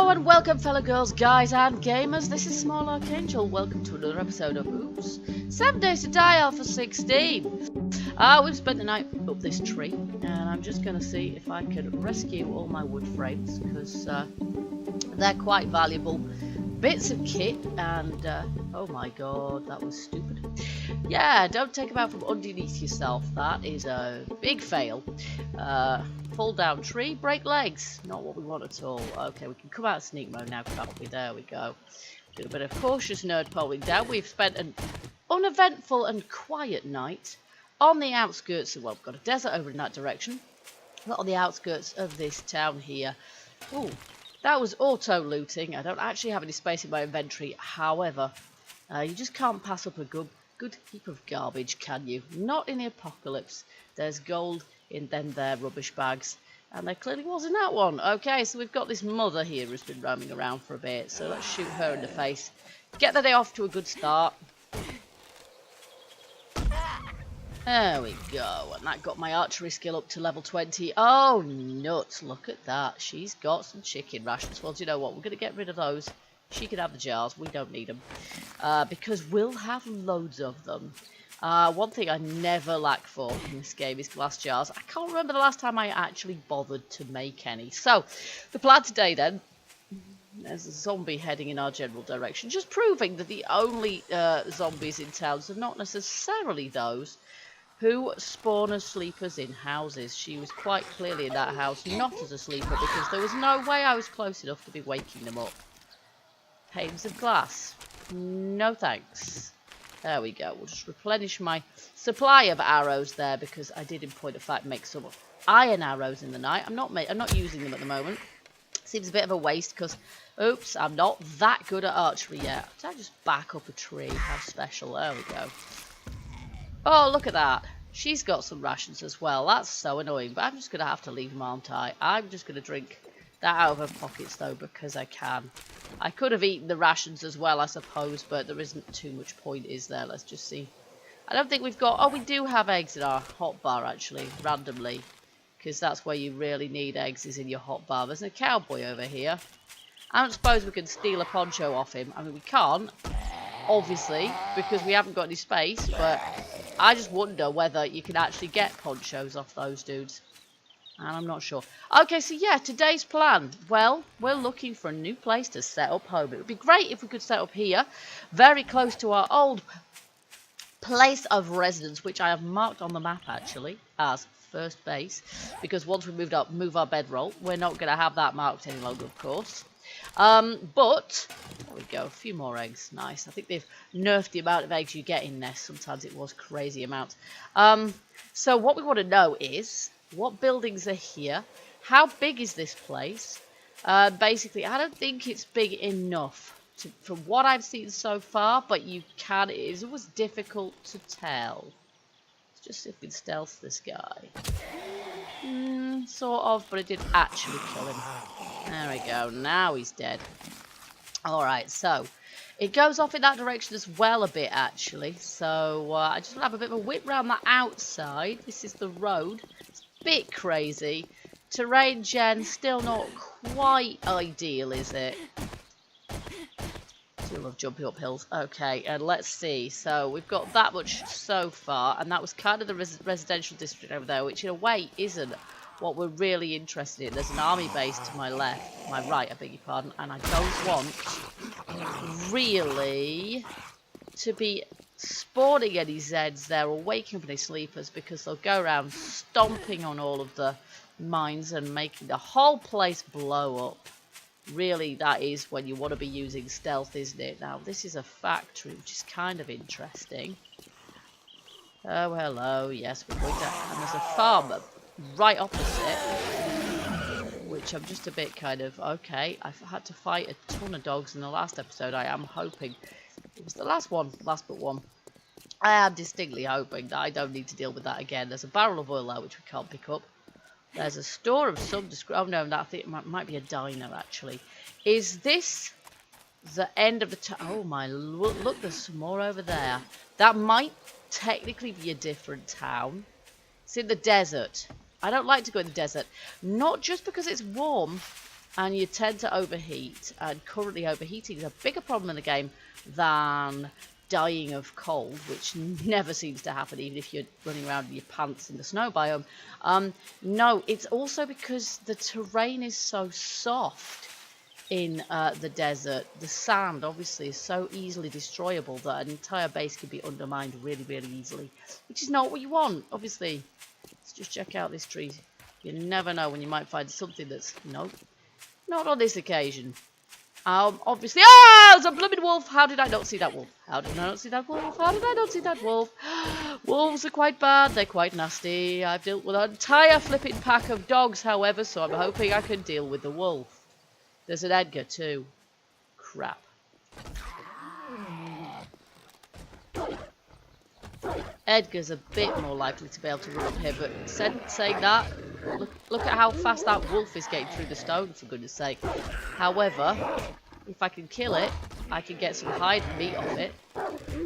Hello and welcome, fellow girls, guys and gamers. This is Small Archangel. Welcome to another episode of Oops 7 Days to Die Alpha 16. We've spent the night up this tree, and I'm just going to see if I can rescue all my wood frames, because they're quite valuable bits of kit, and oh my god, that was stupid. Yeah, don't take them out from underneath yourself. That is a big fail. Fall down tree, break legs. Not what we want at all. Okay, we can come out of sneak mode now, can't we? There we go. Do a bit of cautious nerd polling down. We've spent an uneventful and quiet night on the outskirts of, well, we've got a desert over in that direction. Not on the outskirts of this town here. Oh, that was auto looting. I don't actually have any space in my inventory. However, you just can't pass up a good heap of garbage, can you? Not in the apocalypse. There's gold in them there rubbish bags, and there clearly wasn't that one. Okay, so we've got this mother here who's been roaming around for a bit, so let's shoot her in the face. Get the day off to a good start. There we go, and that got my archery skill up to level 20. Oh, nuts, look at that. She's got some chicken rations. Well, do you know what? We're going to get rid of those. She can have the jars. We don't need them, because we'll have loads of them. One thing I never lack for in this game is glass jars. I can't remember the last time I actually bothered to make any. So, the plan today then, there's a zombie heading in our general direction, just proving that the only zombies in towns are not necessarily those who spawn as sleepers in houses. She was quite clearly in that house not as a sleeper, because there was no way I was close enough to be waking them up. Panes of glass. No thanks. There we go. We'll just replenish my supply of arrows there, because I did in point of fact make some iron arrows in the night. I'm not using them at the moment. Seems a bit of a waste because, oops, I'm not that good at archery yet. Did I just back up a tree? How special. There we go. Oh, look at that. She's got some rations as well. That's so annoying, but I'm just going to have to leave them, aren't I? I'm just going to drink that out of her pockets though, because I can. I could have eaten the rations as well, I suppose, but there isn't too much point, is there? Let's just see. I don't think we've got... Oh, we do have eggs in our hot bar, actually, randomly, because that's where you really need eggs, is in your hot bar. There's a cowboy over here. I don't suppose we can steal a poncho off him. I mean, we can't, obviously, because we haven't got any space, but I just wonder whether you can actually get ponchos off those dudes. And I'm not sure. Okay, so yeah, today's plan. Well, we're looking for a new place to set up home. It would be great if we could set up here, very close to our old place of residence, which I have marked on the map, actually, as first base. Because once we move our bedroll, we're not going to have that marked any longer, of course. But, there we go, a few more eggs. Nice. I think they've nerfed the amount of eggs you get in nests. Sometimes it was crazy amounts. So what we want to know is... what buildings are here? How big is this place? Basically, I don't think it's big enough from what I've seen so far, but it is always difficult to tell. Let's just see if we can stealth this guy. Sort of, but it didn't actually kill him. There we go, now he's dead. Alright, so it goes off in that direction as well a bit, actually. So I just want to have a bit of a whip round the outside. This is the road. Bit crazy. Terrain gen still not quite ideal, is it? Still love jumping up hills. Okay, and let's see. So we've got that much so far, and that was kind of the residential district over there, which in a way isn't what we're really interested in. There's an army base to my left, my right, I beg your pardon, and I don't want really to be spawning any Zeds there or waking up any sleepers, because they'll go around stomping on all of the mines and making the whole place blow up. Really, that is when you want to be using stealth, isn't it? Now, this is a factory, which is kind of interesting. Oh, hello. Yes, we're going down. And there's a farm right opposite, which I'm just a bit kind of, okay, I've had to fight a ton of dogs in the last episode. I am hoping it was the last but one. I am distinctly hoping that I don't need to deal with that again. There's a barrel of oil there which we can't pick up. There's a store of some description. Oh no, I think it might be a diner, actually. Is this the end of the town? Oh my, look, there's some more over there. That might technically be a different town. It's in the desert. I don't like to go in the desert. Not just because it's warm, and you tend to overheat, and currently overheating is a bigger problem in the game than dying of cold, which never seems to happen even if you're running around in your pants in the snow biome. No, it's also because the terrain is so soft in the desert. The sand obviously is so easily destroyable that an entire base can be undermined really, really easily, which is not what you want, obviously. Let's just check out this tree. You never know when you might find something that's... Nope. Not on this occasion. Obviously... Ah! There's a blooming wolf! How did I not see that wolf? How did I not see that wolf? How did I not see that wolf? Wolves are quite bad. They're quite nasty. I've dealt with an entire flipping pack of dogs, however, so I'm hoping I can deal with the wolf. There's an Edgar, too. Crap. Edgar's a bit more likely to be able to run up here, but saying that, look at how fast that wolf is getting through the stone, for goodness sake. However, if I can kill it, I can get some hide meat off it,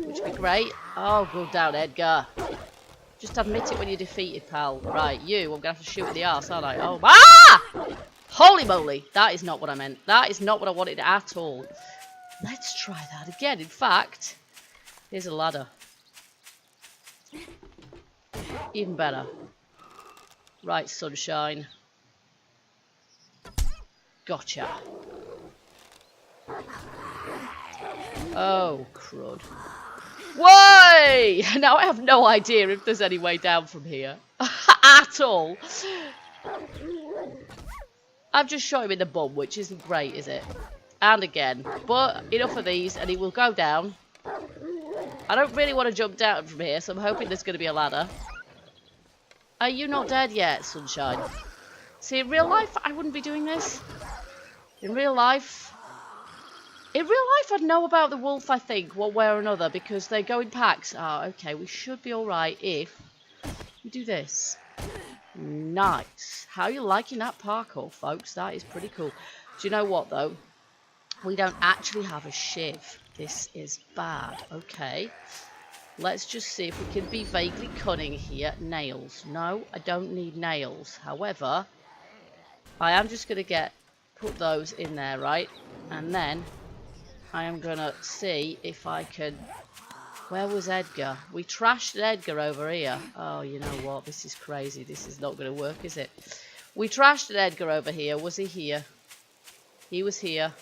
which would be great. Oh, go down, Edgar. Just admit it when you're defeated, pal. Right, you, I'm going to have to shoot in the arse, aren't I? Oh, ah! Holy moly, that is not what I meant. That is not what I wanted at all. Let's try that again. In fact, here's a ladder. Even better. Right, sunshine. Gotcha. Oh, crud. Way! Now I have no idea if there's any way down from here. At all. I've just shot him in the bum, which isn't great, is it? And again. But enough of these, and he will go down. I don't really want to jump down from here, so I'm hoping there's going to be a ladder. Are you not dead yet, sunshine? See, in real life, I wouldn't be doing this. In real life, I'd know about the wolf, I think, one way or another, because they go in packs. Oh, okay, we should be alright if we do this. Nice. How are you liking that parkour, folks? That is pretty cool. Do you know what, though? We don't actually have a shiv. This is bad. Okay. Let's just see if we can be vaguely cunning here. Nails. No, I don't need nails. However, I am just going to put those in there, right? And then I am going to see if I can... Where was Edgar? We trashed Edgar over here. Oh, you know what? This is crazy. This is not going to work, is it? We trashed Edgar over here. Was he here? He was here.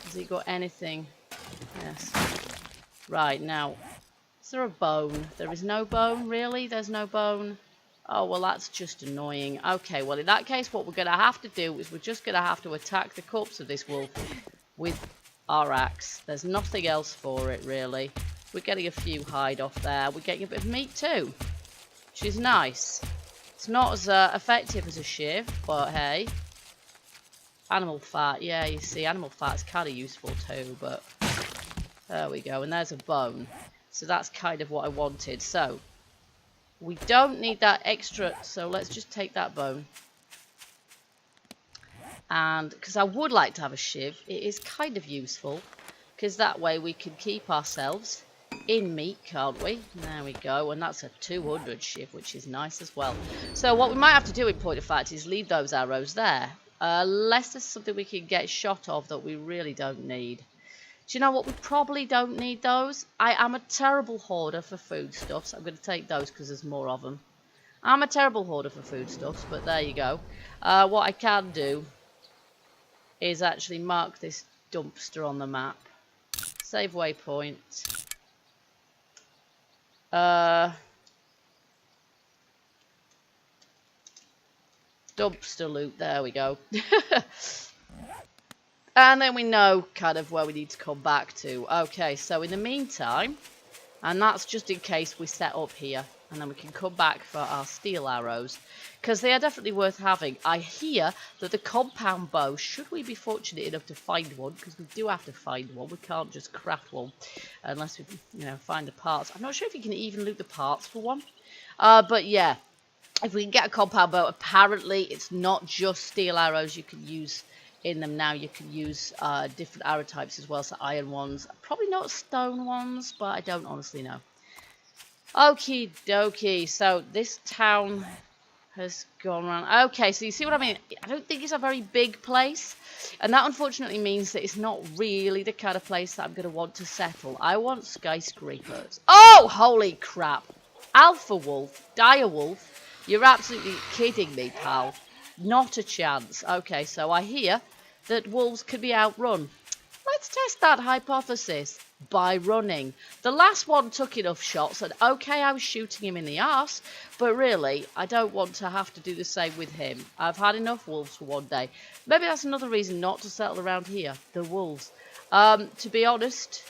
Has he got anything? Yes. Right, now. Is there a bone? There is no bone? Really? There's no bone? Oh, well, that's just annoying. Okay, well, in that case, what we're going to have to do is we're just going to have to attack the corpse of this wolf with our axe. There's nothing else for it, really. We're getting a few hide off there. We're getting a bit of meat, too, which is nice. It's not as effective as a shiv, but hey. Animal fat. Yeah, you see, animal fat's kind of useful, too, but... There we go, and there's a bone. So that's kind of what I wanted. So, we don't need that extra, so let's just take that bone. And, because I would like to have a shiv, it is kind of useful. Because that way we can keep ourselves in meat, can't we? There we go, and that's a 200 shiv, which is nice as well. So what we might have to do in point of fact is leave those arrows there. Unless there's something we can get shot of that we really don't need. Do you know what? We probably don't need those. I am a terrible hoarder for foodstuffs. I'm going to take those because there's more of them. I'm a terrible hoarder for foodstuffs, but there you go. What I can do is actually mark this dumpster on the map. Save waypoint. Dumpster loot. There we go. And then we know kind of where we need to come back to. Okay, so in the meantime, and that's just in case we set up here, and then we can come back for our steel arrows, because they are definitely worth having. I hear that the compound bow, should we be fortunate enough to find one, because we do have to find one, we can't just craft one, unless we, find the parts. I'm not sure if you can even loot the parts for one, but yeah, if we can get a compound bow, apparently it's not just steel arrows you can use in them now. You can use different arrow types as well, so iron ones, probably not stone ones, but I don't honestly know. Okie dokie, so this town has gone around. Okay, so you see what I mean? I don't think it's a very big place. And that unfortunately means that it's not really the kind of place that I'm going to want to settle. I want skyscrapers. Oh, holy crap. Alpha wolf, dire wolf. You're absolutely kidding me, pal. Not a chance. Okay, so I hear that wolves can be outrun. Let's test that hypothesis by running. The last one took enough shots, and okay, I was shooting him in the arse, but really, I don't want to have to do the same with him. I've had enough wolves for one day. Maybe that's another reason not to settle around here, the wolves. To be honest,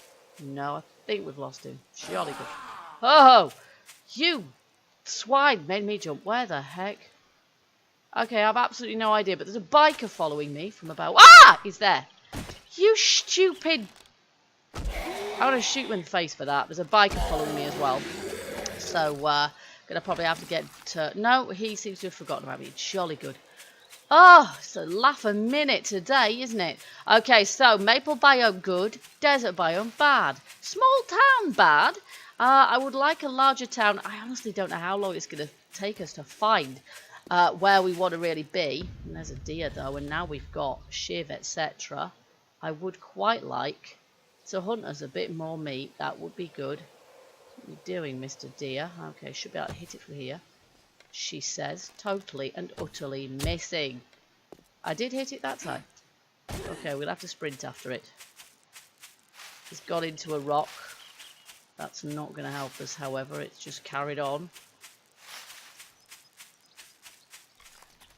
no, I think we've lost him. Jolly good. Oh, you swine made me jump. Where the heck? Okay, I have absolutely no idea, but there's a biker following me from about... Ah! He's there. You stupid... I want to shoot him in the face for that. There's a biker following me as well. So, gonna probably have to get to... No, he seems to have forgotten about me. Jolly good. Oh, it's a laugh a minute today, isn't it? Okay, so maple biome good, desert biome bad. Small town bad. I would like a larger town. I honestly don't know how long it's going to take us to find where we want to really be. And there's a deer though, and now we've got shiv, etc. I would quite like to hunt us a bit more meat. That would be good. What are you doing, Mr. Deer? Okay, should be able to hit it from here. She says, totally and utterly missing. I did hit it that time. Okay, we'll have to sprint after it. It's got into a rock. That's not going to help us, however. It's just carried on.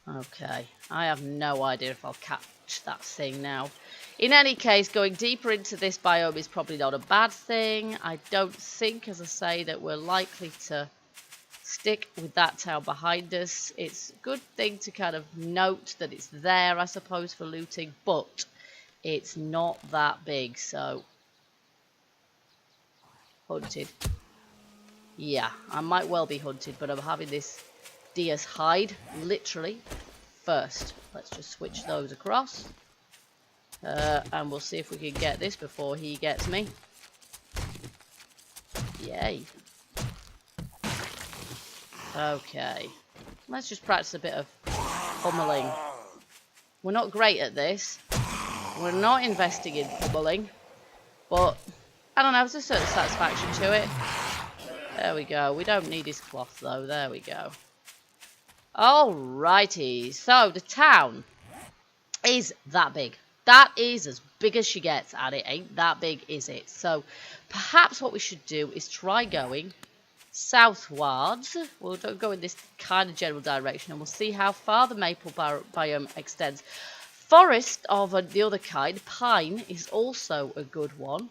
Okay, I have no idea if I'll catch that thing now. In any case, going deeper into this biome is probably not a bad thing. I don't think, as I say, that we're likely to stick with that town behind us. It's a good thing to kind of note that it's there, I suppose, for looting, but it's not that big, so... Hunted. Yeah, I might well be hunted, but I'm having this deer's hide, literally, first. Let's just switch those across. And we'll see if we can get this before he gets me. Yay. Okay. Let's just practice a bit of pummeling. We're not great at this. We're not investing in pummeling. But, I don't know, there's a certain satisfaction to it. There we go. We don't need his cloth, though. There we go. Alrighty. So, the town is that big. That is as big as she gets, and it ain't that big, is it? So, perhaps what we should do is try going southwards. We'll go in this kind of general direction, and we'll see how far the maple biome extends. Forest of the other kind, pine, is also a good one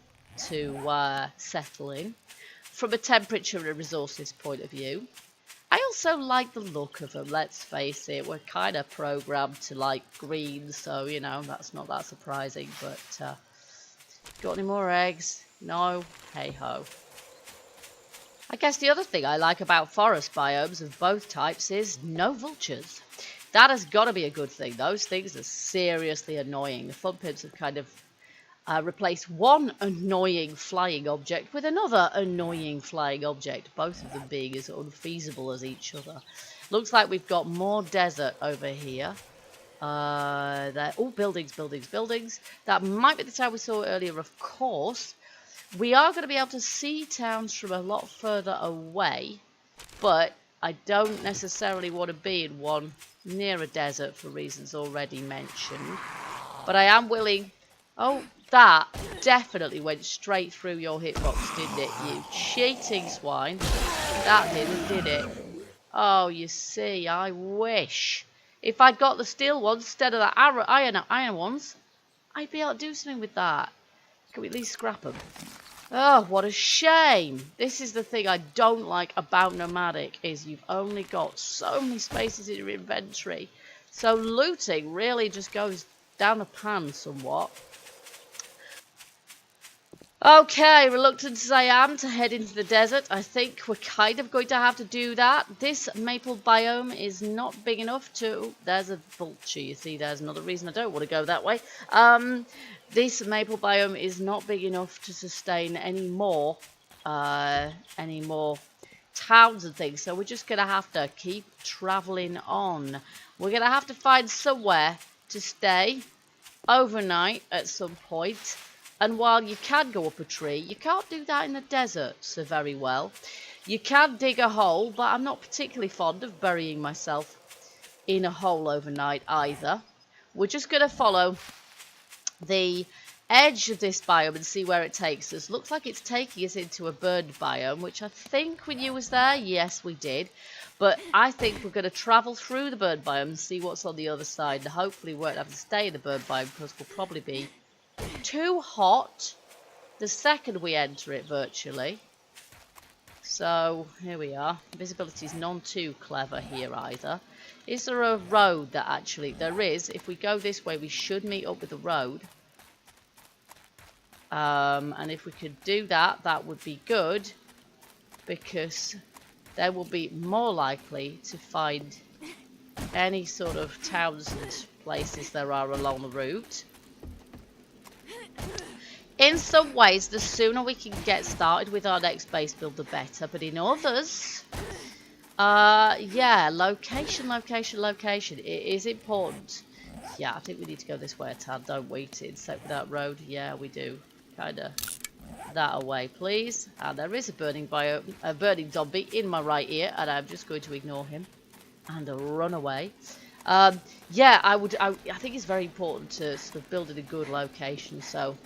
to settle in from a temperature and resources point of view. I also like the look of them, let's face it. We're kind of programmed to like green, so, you know, that's not that surprising. But, got any more eggs? No? Hey-ho. I guess the other thing I like about forest biomes of both types is no vultures. That has got to be a good thing. Those things are seriously annoying. The fun pimps have kind of replaced one annoying flying object with another annoying flying object, both of them being as unfeasible as each other. Looks like we've got more desert over here. Oh, buildings, buildings, buildings. That might be the town we saw earlier, of course. We are going to be able to see towns from a lot further away, but I don't necessarily want to be in one near a desert for reasons already mentioned. But I am willing... Oh, that definitely went straight through your hitbox, didn't it, you cheating swine? That didn't, did it? Oh, you see, I wish. If I'd got the steel ones instead of the iron ones, I'd be able to do something with that. Can we at least scrap them? Oh, what a shame. This is the thing I don't like about Nomadic, is you've only got so many spaces in your inventory. So looting really just goes down the pan somewhat. Okay, reluctant as I am to head into the desert, I think we're kind of going to have to do that. This maple biome is not big enough to... There's a vulture, you see, there's another reason I don't want to go that way. This maple biome is not big enough to sustain any more towns and things. So we're just going to have to keep traveling on. We're going to have to find somewhere to stay overnight at some point. And while you can go up a tree, you can't do that in the desert so very well. You can dig a hole, but I'm not particularly fond of burying myself in a hole overnight either. We're just going to follow the edge of this biome and see where it takes us. Looks like it's taking us into a burned biome, which I think we knew was there. Yes, we did. But I think we're going to travel through the burned biome and see what's on the other side. And hopefully we won't have to stay in the burned biome because we'll probably be too hot the second we enter it virtually. So here we are. Visibility is none too clever here either. Is there a road that actually... There is. If we go this way, we should meet up with the road. And if we could do that, that would be good. Because then we'll be more likely to find any sort of towns and places there are along the route. In some ways, the sooner we can get started with our next base build, the better. But in others, yeah, location. It is important. Yeah, I think we need to go this way a tad, don't we? To intersect that road. Yeah, we do. Kind of that away, please. And there is a burning zombie in my right ear, and I'm just going to ignore him and run away. Yeah, I think it's very important to sort of build in a good location. So.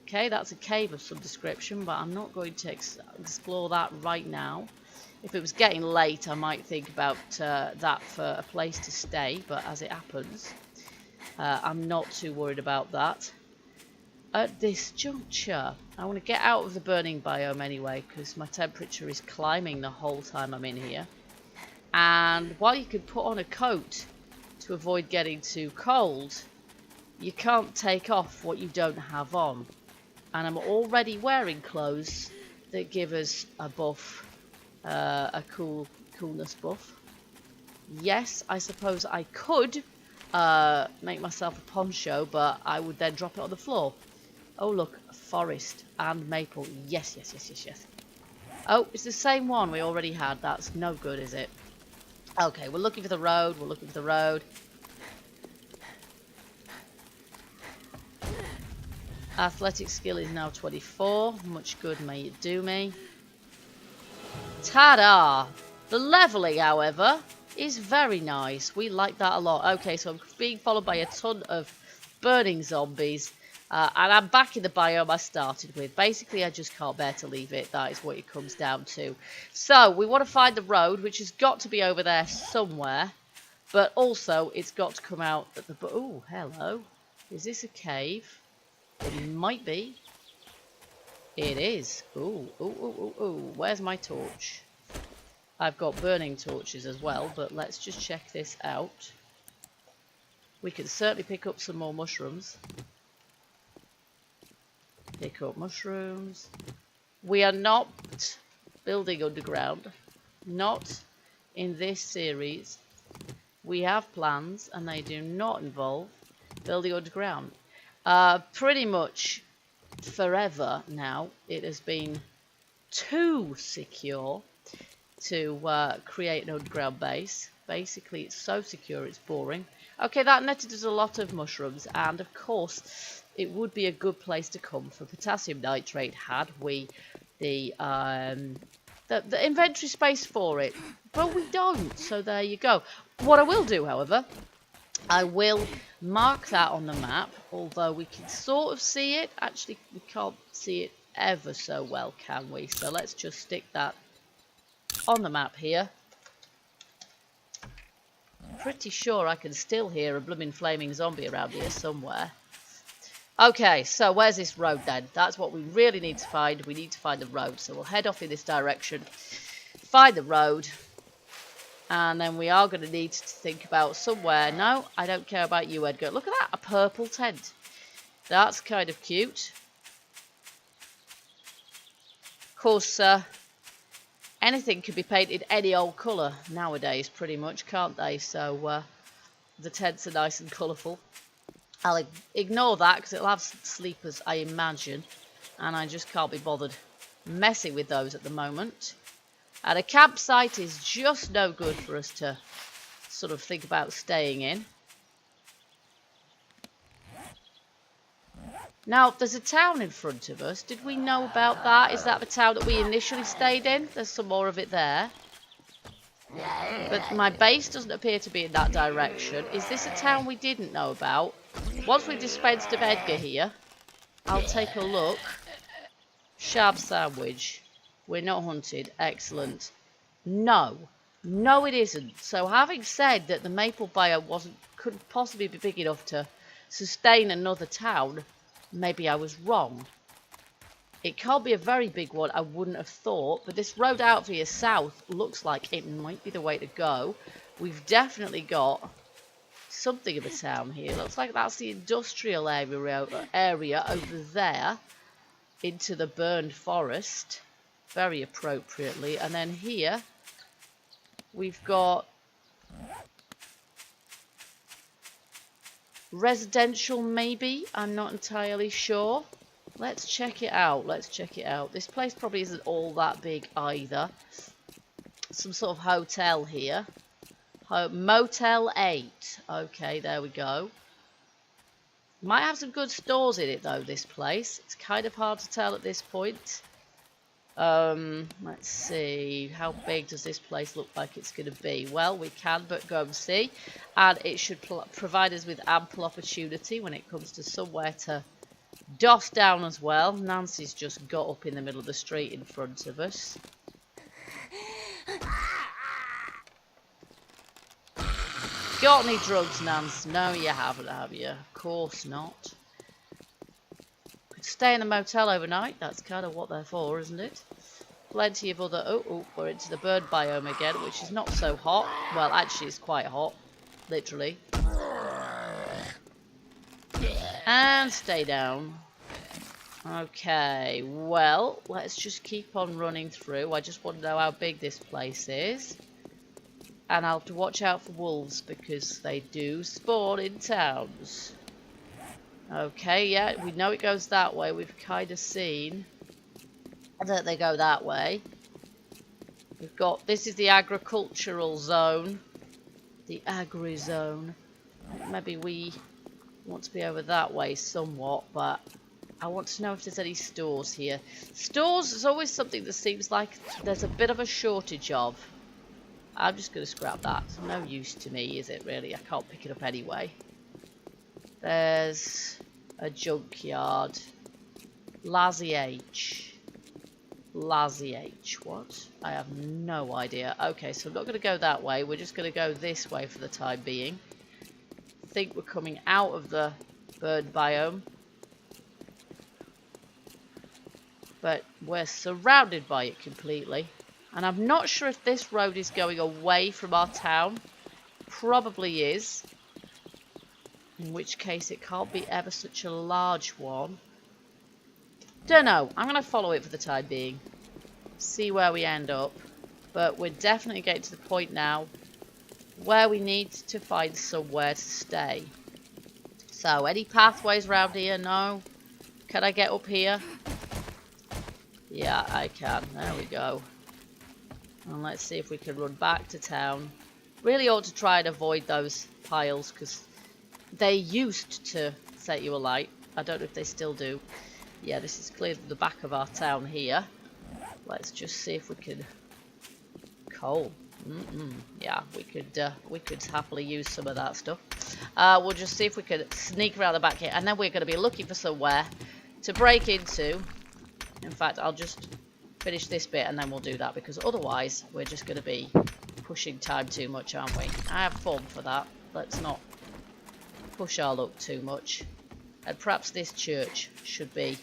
Okay, that's a cave of some description, but I'm not going to explore that right now. If it was getting late, I might think about that for a place to stay, but as it happens, I'm not too worried about that. At this juncture, I want to get out of the burning biome anyway, because my temperature is climbing the whole time I'm in here. And while you could put on a coat to avoid getting too cold, you can't take off what you don't have on. And I'm already wearing clothes that give us a buff, a coolness buff. Yes, I suppose I could make myself a poncho, but I would then drop it on the floor. Oh look, a forest and maple. Yes. Oh, it's the same one we already had. That's no good, is it? Okay, we're looking for the road. Athletic skill is now 24. Much good may it do me. Ta-da! The leveling, however, is very nice. We like that a lot. Okay, so I'm being followed by a ton of burning zombies. And I'm back in the biome I started with. Basically, I just can't bear to leave it. That is what it comes down to. So, we want to find the road, which has got to be over there somewhere. But also, it's got to come out at the... Oh, hello. Is this a cave? It might be. It is. Ooh. Where's my torch? I've got burning torches as well, but let's just check this out. We can certainly pick up some more mushrooms. Pick up mushrooms. We are not building underground. Not in this series. We have plans, and they do not involve building underground. Pretty much forever now, it has been too secure to create an underground base. Basically, it's so secure, it's boring. Okay, that netted us a lot of mushrooms, and of course, it would be a good place to come for potassium nitrate had we the inventory space for it. But we don't, so there you go. What I will do, however, I will mark that on the map, although we can sort of see it. Actually, we can't see it ever so well, can we? So let's just stick that on the map here. Pretty sure I can still hear a blooming flaming zombie around here somewhere. Okay, so where's this road then? That's what we really need to find. We need to find the road. So we'll head off in this direction, find the road. And then we are going to need to think about somewhere. No, I don't care about you, Edgar. Look at that, a purple tent. That's kind of cute. Of course, anything can be painted any old colour nowadays, pretty much, can't they? So the tents are nice and colourful. I'll ignore that because it'll have sleepers, I imagine. And I just can't be bothered messing with those at the moment. And a campsite is just no good for us to sort of think about staying in. Now, there's a town in front of us. Did we know about that? Is that the town that we initially stayed in? There's some more of it there. But my base doesn't appear to be in that direction. Is this a town we didn't know about? Once we've dispensed of Edgar here, I'll take a look. Shab sandwich. We're not hunted. Excellent. No. No, it isn't. So having said that the maple biome couldn't possibly be big enough to sustain another town, maybe I was wrong. It can't be a very big one, I wouldn't have thought, but this road out via south looks like it might be the way to go. We've definitely got something of a town here. Looks like that's the industrial area over there into the burned forest, very appropriately. And then here we've got residential, maybe. I'm not entirely sure. Let's check it out. Let's check it out. This place probably isn't all that big either. Some sort of hotel here. Motel 8. Okay, there we go. Might have some good stores in it though, this place. It's kind of hard to tell at this point. Let's see. How big does this place look like it's going to be? Well, we can but go and see. And it should provide us with ample opportunity when it comes to somewhere to doss down as well. Nancy's just got up in the middle of the street in front of us. Got any drugs, Nance? No, you haven't, have you? Of course not. Could stay in a motel overnight. That's kind of what they're for, isn't it? Plenty of other... Oh, we're into the bird biome again, which is not so hot. Well, actually, it's quite hot. Literally. And stay down. Okay, well, let's just keep on running through. I just want to know how big this place is. And I'll have to watch out for wolves because they do spawn in towns. Okay, yeah, we know it goes that way. We've kind of seen that they go that way. We've got, this is the agricultural zone. The agri zone. Maybe we want to be over that way somewhat, but I want to know if there's any stores here. Stores is always something that seems like there's a bit of a shortage of. I'm just going to scrap that. It's no use to me, is it really? I can't pick it up anyway. There's a junkyard. Lazzy H. Lazzy H. What? I have no idea. Okay, so I'm not going to go that way. We're just going to go this way for the time being. I think we're coming out of the bird biome. But we're surrounded by it completely. And I'm not sure if this road is going away from our town. Probably is. In which case it can't be ever such a large one. Don't know. I'm going to follow it for the time being. See where we end up. But we're definitely getting to the point now where we need to find somewhere to stay. So, any pathways around here? No. Can I get up here? Yeah, I can. There we go. And let's see if we can run back to town. Really ought to try and avoid those piles because they used to set you alight. I don't know if they still do. Yeah, this is clearly the back of our town here. Let's just see if we can... Coal. Yeah, we could happily use some of that stuff. We'll just see if we can sneak around the back here. And then we're going to be looking for somewhere to break into. In fact, I'll just finish this bit and then we'll do that because otherwise we're just going to be pushing time too much, aren't we? I have fun for that. Let's not push our luck too much. And perhaps this church should be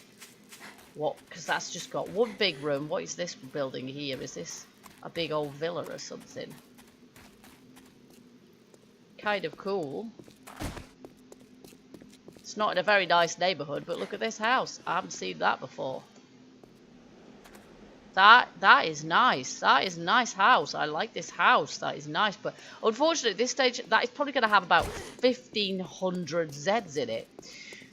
what, because that's just got one big room. What is this building here? Is this a big old villa or something? Kind of cool. It's not in a very nice neighborhood, but look at this house. I haven't seen that before. That is nice. That is a nice house. I like this house. That is nice. But unfortunately, at this stage, that is probably going to have about 1,500 Zeds in it.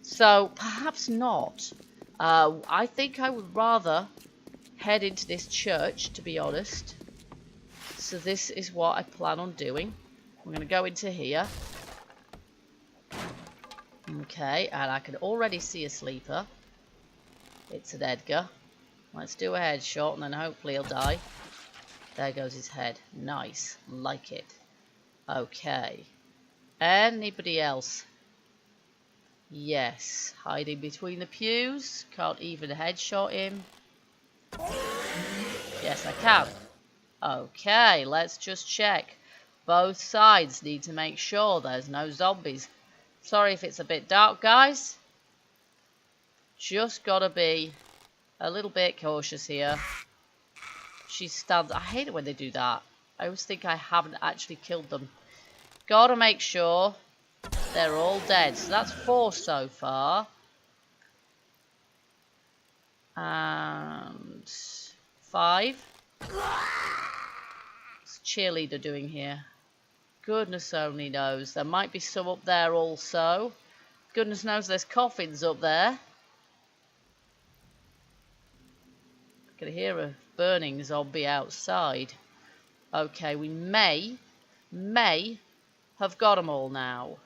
So perhaps not. I think I would rather head into this church, to be honest. So this is what I plan on doing. We're going to go into here. Okay, and I can already see a sleeper. It's an Edgar. Let's do a headshot and then hopefully he'll die. There goes his head. Nice. Like it. Okay. Anybody else? Yes. Hiding between the pews. Can't even headshot him. Yes, I can. Okay, let's just check. Both sides need to make sure there's no zombies. Sorry if it's a bit dark, guys. Just gotta be a little bit cautious here. She stands. I hate it when they do that. I always think I haven't actually killed them. Gotta make sure they're all dead. So that's 4 so far. And 5. What's cheerleader doing here? Goodness only knows. There might be some up there also. Goodness knows there's coffins up there. I can hear a burning zombie outside. Okay, we may have got them all now.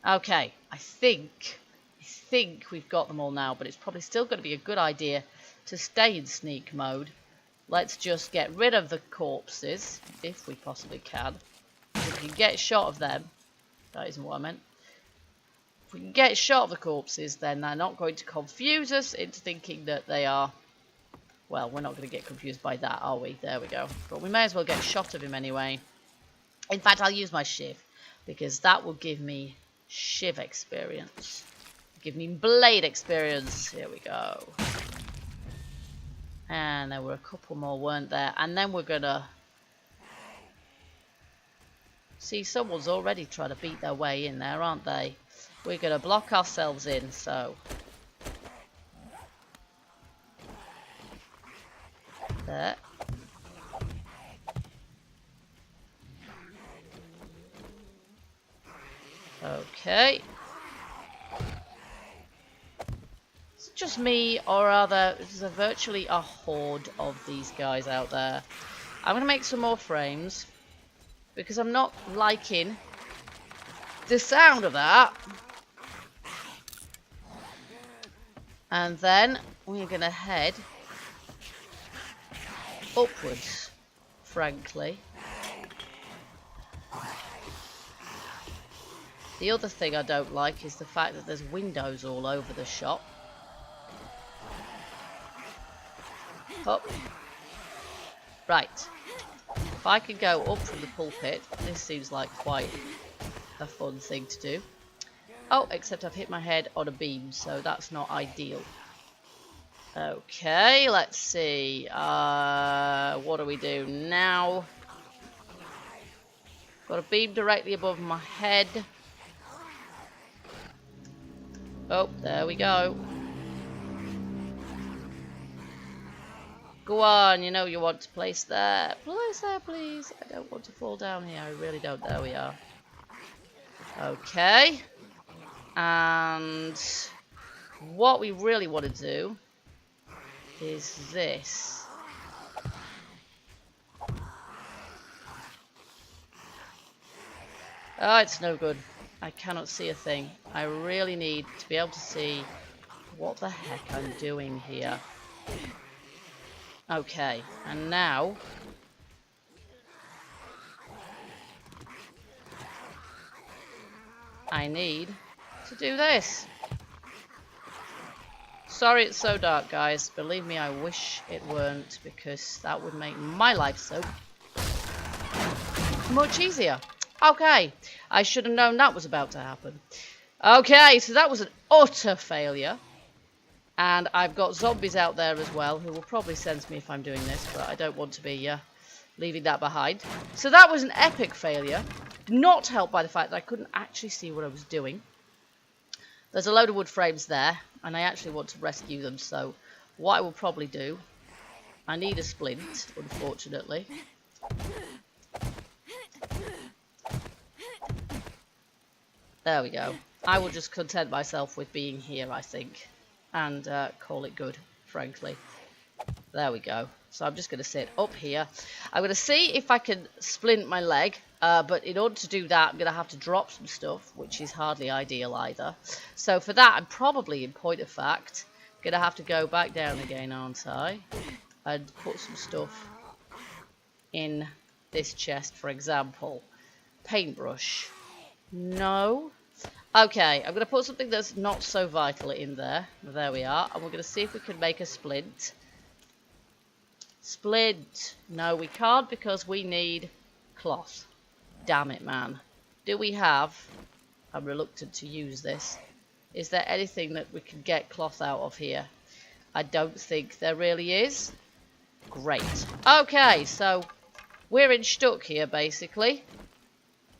Okay, I think we've got them all now, but it's probably still going to be a good idea to stay in sneak mode. Let's just get rid of the corpses, if we possibly can. If we can get shot of them, that isn't what I meant. If we can get shot of the corpses, then they're not going to confuse us into thinking that they are... Well, we're not going to get confused by that, are we? There we go. But we may as well get shot of him anyway. In fact, I'll use my shiv, because that will give me shiv experience. Give me blade experience. Here we go. And there were a couple more, weren't there? And then we're going to... See, someone's already trying to beat their way in there, aren't they? We're going to block ourselves in, so... There. Okay. Is it just me, or are there virtually a horde of these guys out there? I'm going to make some more frames, because I'm not liking the sound of that. And then we're going to head upwards, frankly. The other thing I don't like is the fact that there's windows all over the shop. Up. Right. If I could go up from the pulpit, this seems like quite a fun thing to do. Oh, except I've hit my head on a beam, so that's not ideal. Okay, let's see. What do we do now? Got a beam directly above my head. Oh, there we go. Go on, you know you want to place there. Place there, please. I don't want to fall down here. I really don't. There we are. Okay. And what we really want to do is this. Oh, it's no good. I cannot see a thing. I really need to be able to see what the heck I'm doing here. Okay, and now I need to do this. Sorry it's so dark, guys. Believe me, I wish it weren't, because that would make my life so much easier. Okay, I should have known that was about to happen. Okay, so that was an utter failure. And I've got zombies out there as well, who will probably sense me if I'm doing this, but I don't want to be leaving that behind. So that was an epic failure, not helped by the fact that I couldn't actually see what I was doing. There's a load of wood frames there, and I actually want to rescue them, so what I will probably do, I need a splint, unfortunately. There we go. I will just content myself with being here, I think. And call it good, frankly. There we go. So I'm just going to sit up here. I'm going to see if I can splint my leg. But in order to do that, I'm going to have to drop some stuff, which is hardly ideal either. So for that, I'm probably, in point of fact, going to have to go back down again, aren't I? And put some stuff in this chest, for example. Paintbrush. No. Okay, I'm going to put something that's not so vital in there. There we are. And we're going to see if we can make a splint. Splint. No, we can't because we need cloth. Damn it, man. Do we have... I'm reluctant to use this. Is there anything that we can get cloth out of here? I don't think there really is. Great. Okay, so we're in stuck here, basically.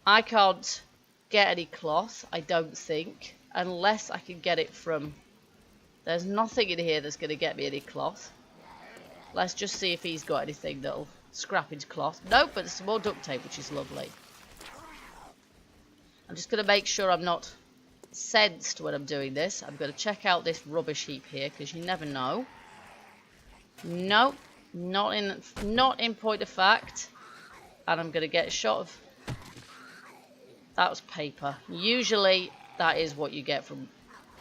I can't get any cloth, I don't think, unless I can get it from... There's nothing in here that's going to get me any cloth. Let's just see if he's got anything that'll scrap into cloth. Nope, but there's some more duct tape, which is lovely. I'm just going to make sure I'm not sensed when I'm doing this. I'm going to check out this rubbish heap here, because you never know. Nope, not in point of fact. And I'm going to get a shot of... That was paper. Usually that is what you get from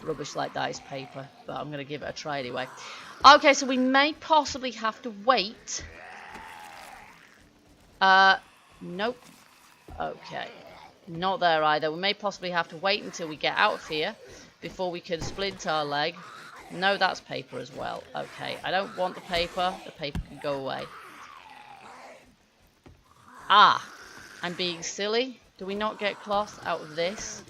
rubbish like that, is paper. But I'm going to give it a try anyway. Okay, so we may possibly have to wait. Nope. Okay. Not there either. We may possibly have to wait until we get out of here before we can splint our leg. No, that's paper as well. Okay, I don't want the paper. The paper can go away. Ah, I'm being silly. Do we not get cloth out of this?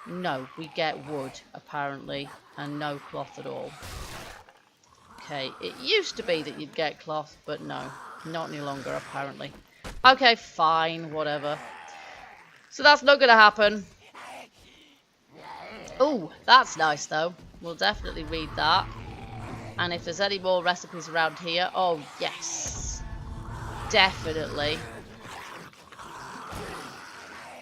No, we get wood, apparently, and no cloth at all. Okay, it used to be that you'd get cloth, but no, not any longer, apparently. Okay, fine, whatever. So that's not going to happen. Oh, that's nice, though. We'll definitely read that. And if there's any more recipes around here, oh, yes. Definitely.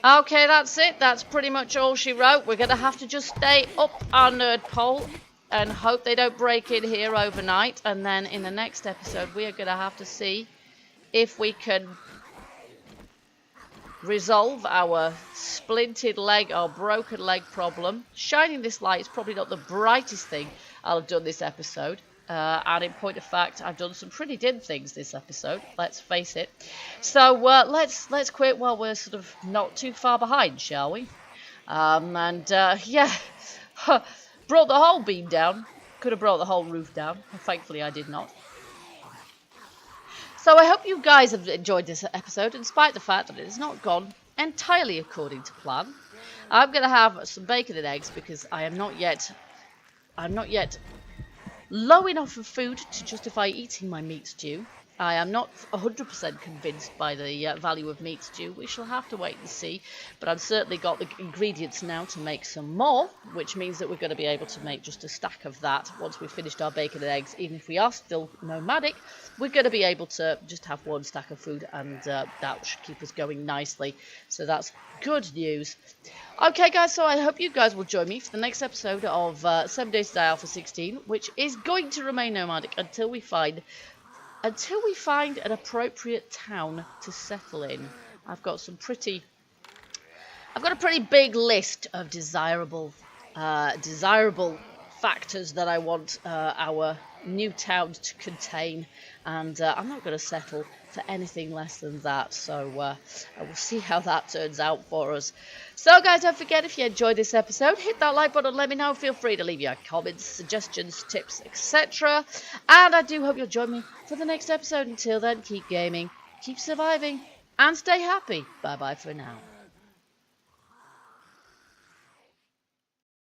Okay, that's it. That's pretty much all she wrote. We're going to have to just stay up our nerd pole and hope they don't break in here overnight. And then in the next episode, we are going to have to see if we can resolve our splinted leg or broken leg problem. Shining this light is probably not the brightest thing I'll have done this episode. And in point of fact, I've done some pretty dim things this episode, let's face it. So let's quit while we're sort of not too far behind, shall we? Yeah, brought the whole beam down. Could have brought the whole roof down. Thankfully, I did not. So I hope you guys have enjoyed this episode, despite the fact that it has not gone entirely according to plan. I'm going to have some bacon and eggs because I'm not yet low enough of food to justify eating my meat stew. I am not 100% convinced by the value of meat stew. We shall have to wait and see. But I've certainly got the ingredients now to make some more, which means that we're going to be able to make just a stack of that once we've finished our bacon and eggs. Even if we are still nomadic, we're going to be able to just have one stack of food, and that should keep us going nicely. So that's good news. Okay, guys, so I hope you guys will join me for the next episode of 7 Days to Die Alpha 16, which is going to remain nomadic until we find an appropriate town to settle in. I've got a pretty big list of desirable factors that I want our new town to contain, and I'm not going to settle for anything less than that. So I will see how that turns out for us. So guys, don't forget, if you enjoyed this episode, hit that like button, let me know. Feel free to leave your comments, suggestions, tips, etc. And I do hope you'll join me for the next episode. Until then, keep gaming, keep surviving, and stay happy. Bye bye for now.